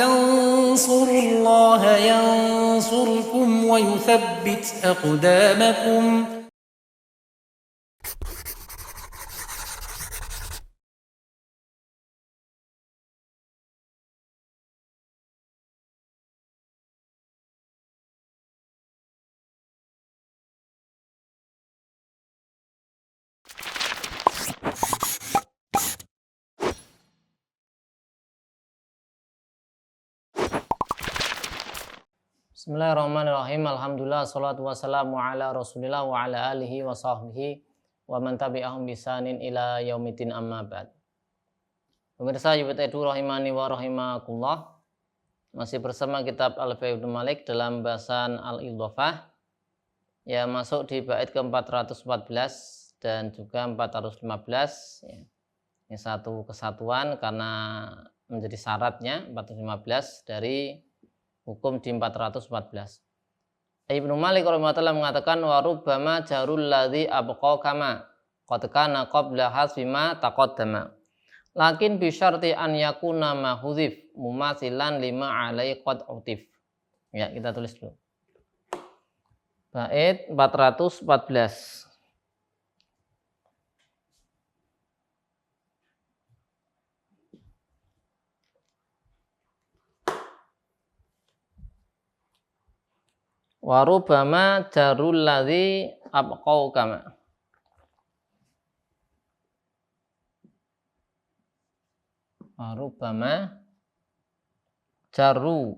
تنصروا الله ينصركم ويثبت أقدامكم. Bismillahirrahmanirrahim. Alhamdulillah, salatu wassalamu ala rasulillah wa ala alihi wa sahbihi wa man tabi'ahum bisanin ila yaumiddin amma ba'd. Pemirsa YPTEDU rahimani wa rahimakumullah, masih bersama kitab Alfiya Ibnu Malik dalam bahasan Al-Idhofah yang masuk di bait ke-414 dan juga 415 ya. Ini satu kesatuan karena menjadi syaratnya 415 dari hukum di 414. Ibnu Malik rahimahullah mengatakan wa rubbama jarul ladzi abqa kama qad kana qabla hasbima taqaddama lakin bi syarti an yakuna ma hudhif mumathilan lima alai qad utif. Ya, kita tulis dulu. Bait 414. Warubama jarul ladzi abqau kama. Warubama jaru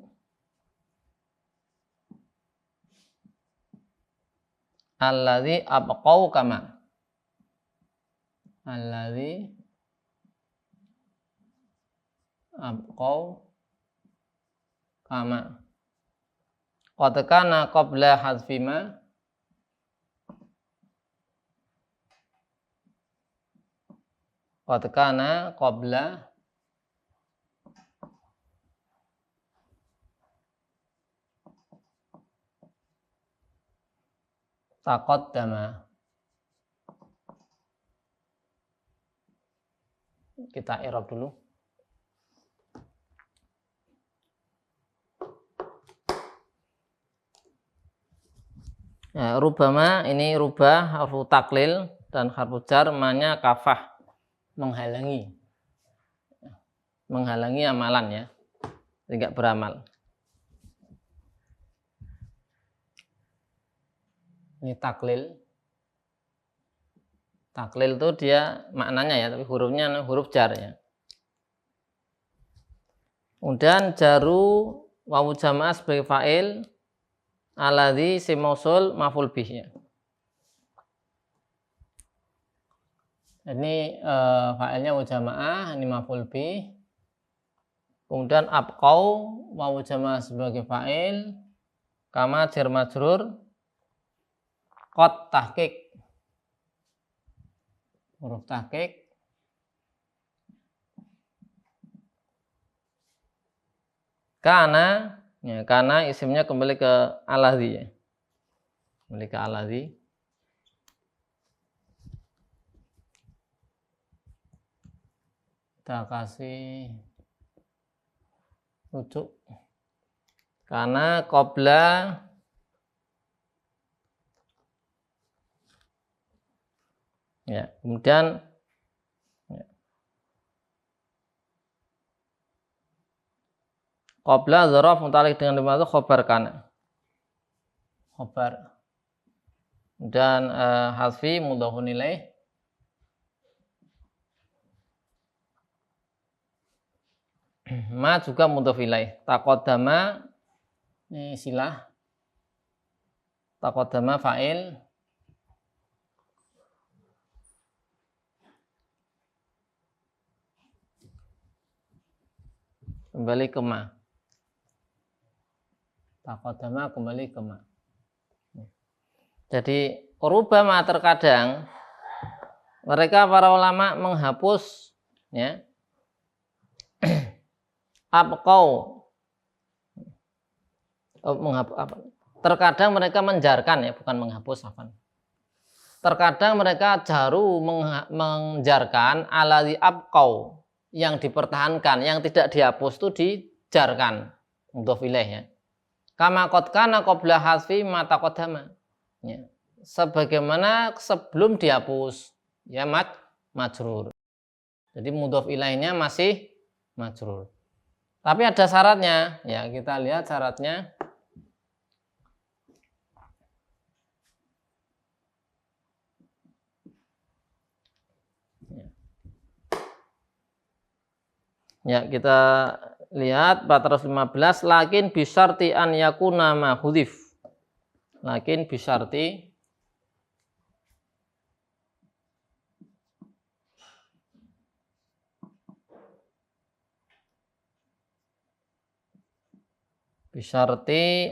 alladzi abqau kama. Alladzi abqau kama. Qad kana qabla hadfima qad kana qabla taqaddama. Kita i'rab dulu. Ya, rubama ini rubah harfu taklil dan harfu jar manya kafah, menghalangi amalan ya, tidak beramal. Ini taklil itu dia maknanya ya, tapi hurufnya huruf jar ya. Kemudian jaru wawu jamaah sebagai fa'il, alladzi si mausul maf'ul bih ya. Ini fa'ilnya wawu jamaah, ini maf'ul bih. Kemudian abqau wawu jamaah sebagai fa'il, kama jar majrur, qad tahqiq, huruf tahqiq. Kana ya, karena isimnya kembali ke alladzi ya. Kembali ke alladzi. Kita kasih rujuk. Karena qabla ya, kemudian ya. Qabla dzaraf muta'alliq dengan dimana khobar kana. Khobar. Dan hasfi mudhafun ilaih. Ma juga mudhaf ilaih. Taqaddama ini silah. Taqaddama fa'il. Kembali ke ma. Taqaddama kembali ke ma. Jadi rubama terkadang mereka para ulama menghapus ya abqau terkadang mereka menjarkan ya, bukan menghapus apa. Terkadang mereka jaru menjarkan alladzi abqau, yang dipertahankan, yang tidak dihapus itu jarkan mudhof ilaih ya. Kama qad kana qabla hasfi ma taqaddama. Ya. Sebagaimana sebelum dihapus ya majrur. Jadi mudhof ilaihnya masih majrur. Tapi ada syaratnya. Ya, kita lihat syaratnya. Ya, kita lihat 415 lakin bisyarti an yakuna ma hudhif. Lakin bisyarti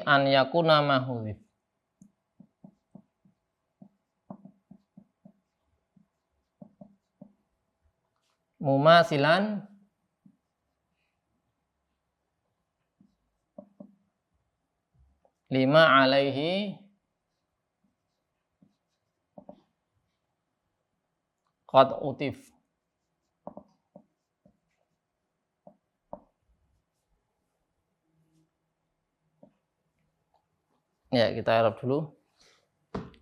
an yakuna ma hudhif. Mumasilan lima alaihi qad utif. Ya, kita Arab dulu.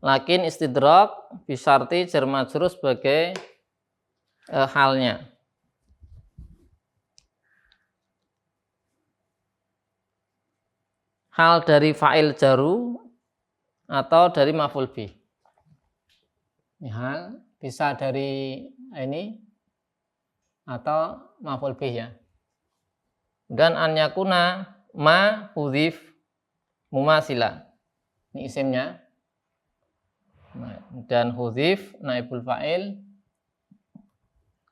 Lakin istidrak bisyarti jar majrur sebagai halnya. Hal dari fa'il jaru atau dari maf'ul bih. Ini hal bisa dari ini atau maf'ul bih ya. Dan an yakuna ma hudhif mumasila. Ini isimnya. Dan hudhif naibul fa'il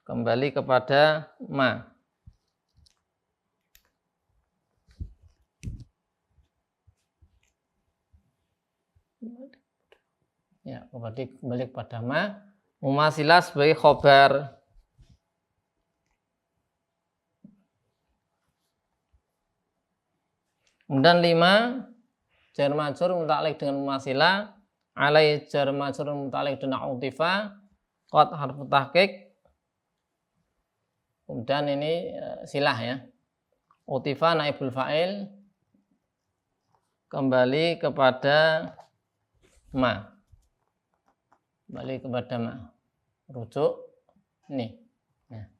kembali kepada ma. Ya, kembali kepada ma. Mumasilah sebagai khobar. Kemudian 5 jar majrur muta'alliq dengan mumasilah, alai jar majrur muta'alliq dengan utifa, qad harfu tahqiq. Kemudian ini silah ya. Utifa naibul fa'il kembali kepada ma. Kembali kepada ma. Rujuk ini. Nah.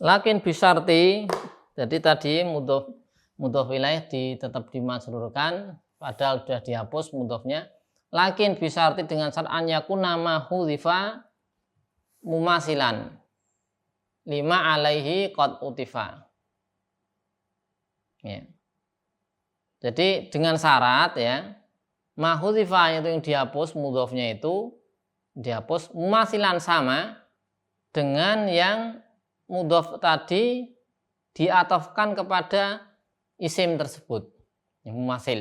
Lakin bisyarti, jadi tadi mudhof ilaih tetap dimajrurkan padahal sudah dihapus mudhofnya. Lakin bisyarti dengan syarat an yakuna ma hudhifa mumasilan lima alaihi qad utifa. Ya. Jadi dengan syarat ya, ma hudhifa itu yang dihapus mudhofnya itu dihapus mumasilan sama dengan yang mudhof tadi diatofkan kepada isim tersebut. Yang mumasil.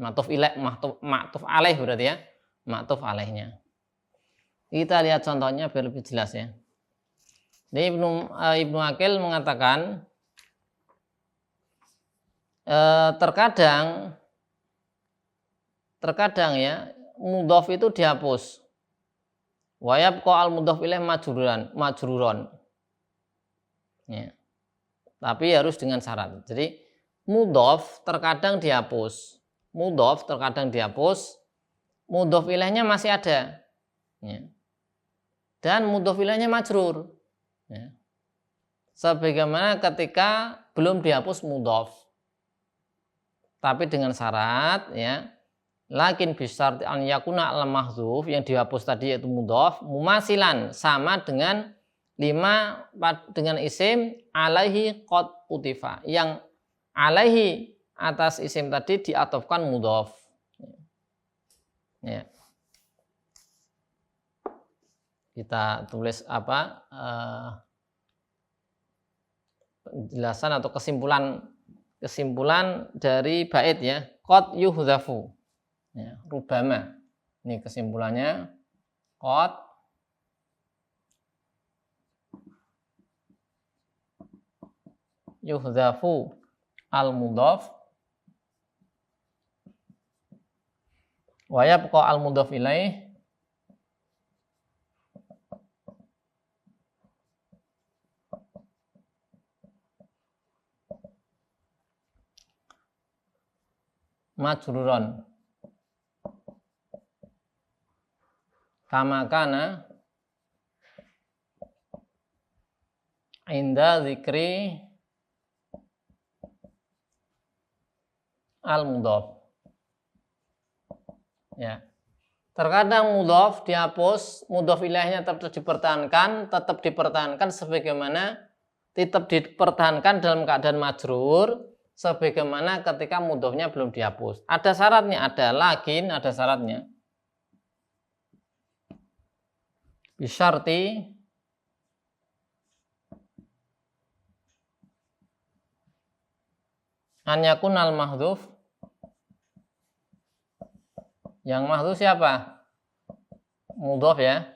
Ma'tuf ilaih, ma'tuf alaih berarti ya. Ma'tuf alaihnya. Kita lihat contohnya biar lebih jelas ya. Ini Ibnu Aqil mengatakan terkadang ya mudhof itu dihapus. Wa yabqa al mudhof ilaih majruron. Ya. Tapi harus dengan syarat. Jadi mudhof terkadang dihapus. Mudhof ilaihnya masih ada. Ya. Dan mudhof ilaihnya majrur. Ya. Sebagaimana ketika belum dihapus mudhof. Tapi dengan syarat ya, lakin bisyarti an yakuna al mahdzuf yang dihapus tadi yaitu mudhof mumasilan sama dengan 5 dengan isim alaihi qad utifa, yang alaihi atas isim tadi diatofkan mudhof. Ya. Kita tulis penjelasan atau kesimpulan dari bait ya, qad yuhdhafu. Ya, rubama. Ini kesimpulannya, qad yuhdhafu al-mudhaf wa yabqa al-mudhaf ilaih majruron kama kana inda zikri al mudhaf. Ya. Terkadang mudhaf dihapus, mudhaf ilaihnya tetap dipertahankan sebagaimana tetap dipertahankan dalam keadaan majrur sebagaimana ketika mudhafnya belum dihapus. Ada syaratnya, lakin ada syaratnya. Bisyarti an yakunal mahdhuf. Yang mahdhuf siapa? Mudhaf ya.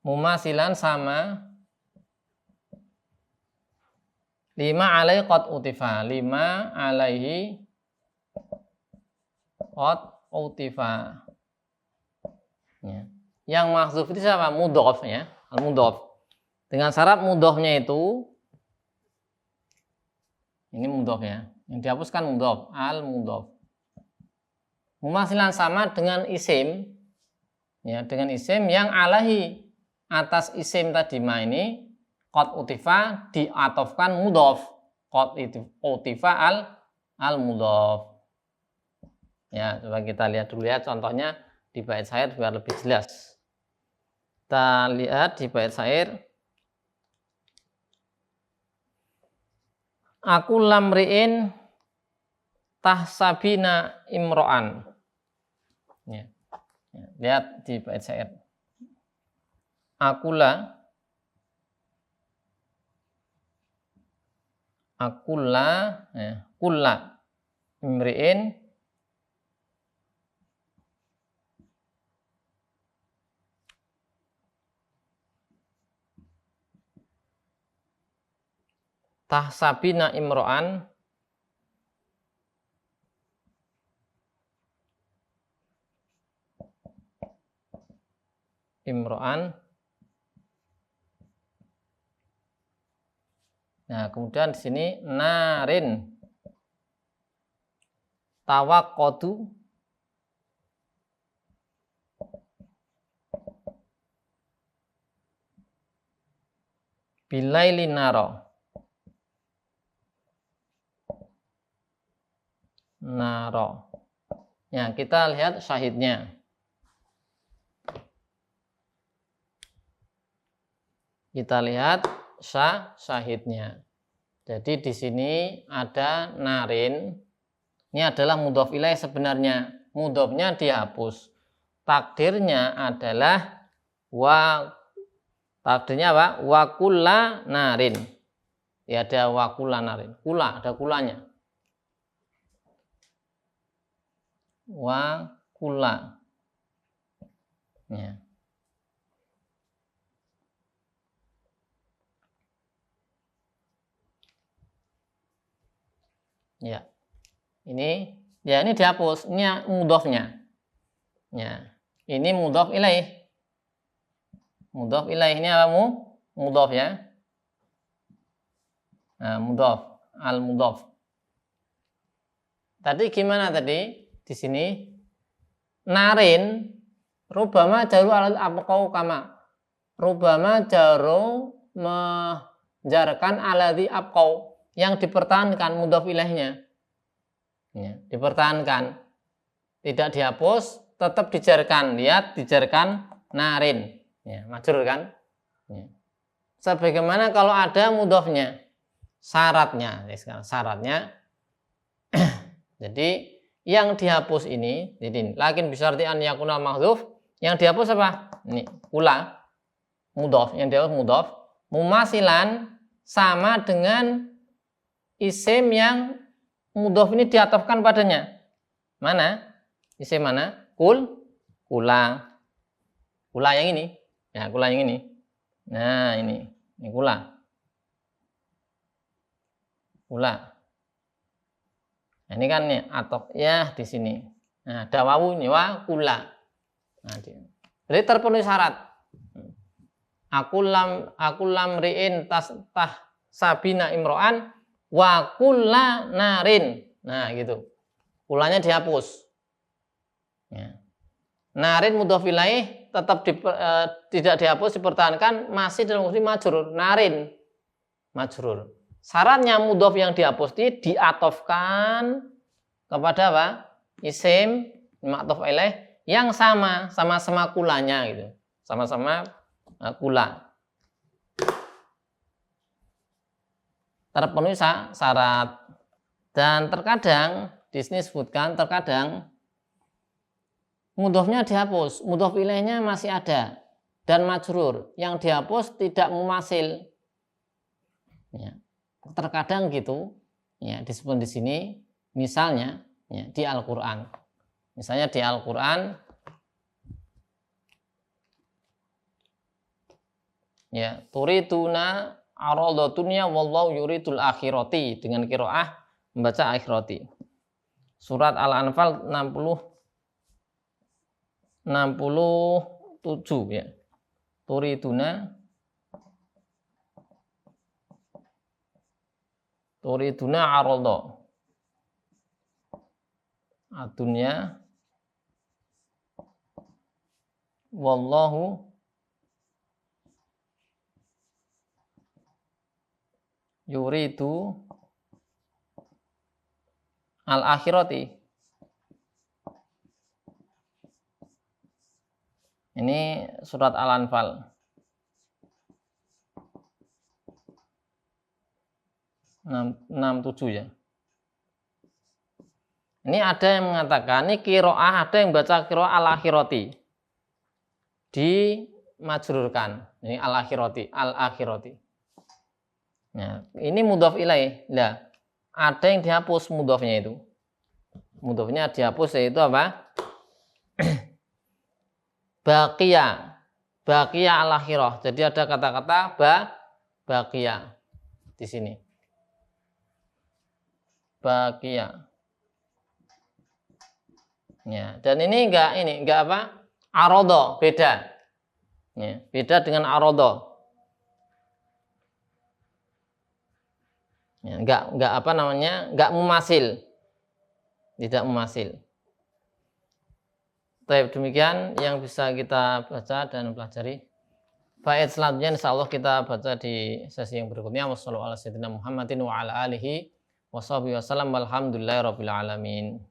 Mumasilan sama lima alaihi qad utifa. Lima alaihi qad utifa. Ya. Yang mahdhuf itu siapa? Mudhaf ya. Al-mudhaf. Dengan syarat mudhafnya itu ini mudhaf ya. Yang dihapuskan mudhaf, al-mudhaf. Mumasilan sama dengan isim, ya, dengan isim yang alaihi atas isim tadi ma ini qad utifa diatofkan mudhaf, qad utifa al mudhaf. Ya, coba kita lihat dulu ya contohnya di bait syair biar lebih jelas. Kita lihat di bait syair. Aku lamriin tahsabina imro'an. Ya. Ya, lihat di bait syair. Akulla ya, kulla imri'in tahsabina imro'an Nah, kemudian di sini narin tawaqqadu bilaili naro. Ya, kita lihat syahidnya. Kita lihat syahidnya. Jadi di sini ada narin. Ini adalah mudhaf ilaih sebenarnya. Mudhafnya dihapus. Takdirnya adalah takdirnya apa? Wa kulla narin. Ya, ada wa kulla narin. Kula, ada kulanya. Wa kulla. Ya. Ya, ini dihapus. Ini mudhafnya. Ya, ini mudhaf ilaih. Mudhaf ilaih ini apa mudhaf ya? Nah, mudhaf al-mudhaf. Tadi gimana tadi? Di sini narin rubama jaru al abqau kama. Rubama jaru menjarkan aladzi abqau. Yang dipertahankan mudhaf ilaihnya, ya, dipertahankan, tidak dihapus, tetap dijarkan. Lihat, dijarkan narin, ya, majrur kan? Ya. Sebagaimana kalau ada mudhafnya, syaratnya, jadi yang dihapus ini, jadi lakin bisyarti an yakunal mahdzuf, yang dihapus apa? Ini kula, mudhaf, yang dihapus mudhaf, mumasilan sama dengan isim yang mudhaf ini diatofkan padanya. Mana? Isim mana? Kula yang ini. Ya, kula yang ini. Nah, ini kula. Nah, ini kan nih atof ya di sini. Nah, ada wawu ini wa kula. Nah, jadi terpenuhi syarat. Aku lam ri'in sabina imro'an wa kulla narin. Nah, gitu. kulanya dihapus. Ya. Narin mudhof ilaih tetap tidak dihapus, dipertahankan, masih dalam posisi majrur. Narin majrur. Syaratnya mudhof yang dihapus ini diatofkan kepada apa? Isim ma'tuf ilaih yang sama-sama kulanya gitu. Sama-sama kula. Terpenuhi syarat. Dan terkadang di sini disebutkan terkadang mudhofnya dihapus, mudhof ilaihnya masih ada dan majrur. Yang dihapus tidak mumasil. Ya. Terkadang gitu, ya, disebut di sini, misalnya ya, di Al-Quran. Misalnya di Al-Quran, ya, turiduna aradatunya wallahu yuridul akhirati, dengan qiraah membaca akhirati. Surat Al-Anfal 67 ya. Turiduna arada adunya wallahu yuridu al-akhirati. Ini surat Al-Anfal 67 ya. Ini ada yang mengatakan ini qiraah, ada yang baca qiraah al-akhirati. Dimajrurkan. Ini al-akhirati. Nah, ini mudhof ilaih. Nah, ada yang dihapus mudhofnya itu. Mudhofnya dihapus, yaitu apa? Baqiya al-akhirah. Jadi ada kata-kata baqiya di sini. Baqiya. Ya, dan ini enggak apa? Arodo, beda. Ya, beda dengan arodo. Ya, enggak apa namanya? Enggak mumasil. Tidak mumasil. Baik, demikian yang bisa kita baca dan pelajari. Bait selanjutnya insyaallah kita baca di sesi yang berikutnya. Wassallallahu ala sayyidina Muhammadin wa ala alihi washabihi wasallam. Walhamdulillahirabbil alamin.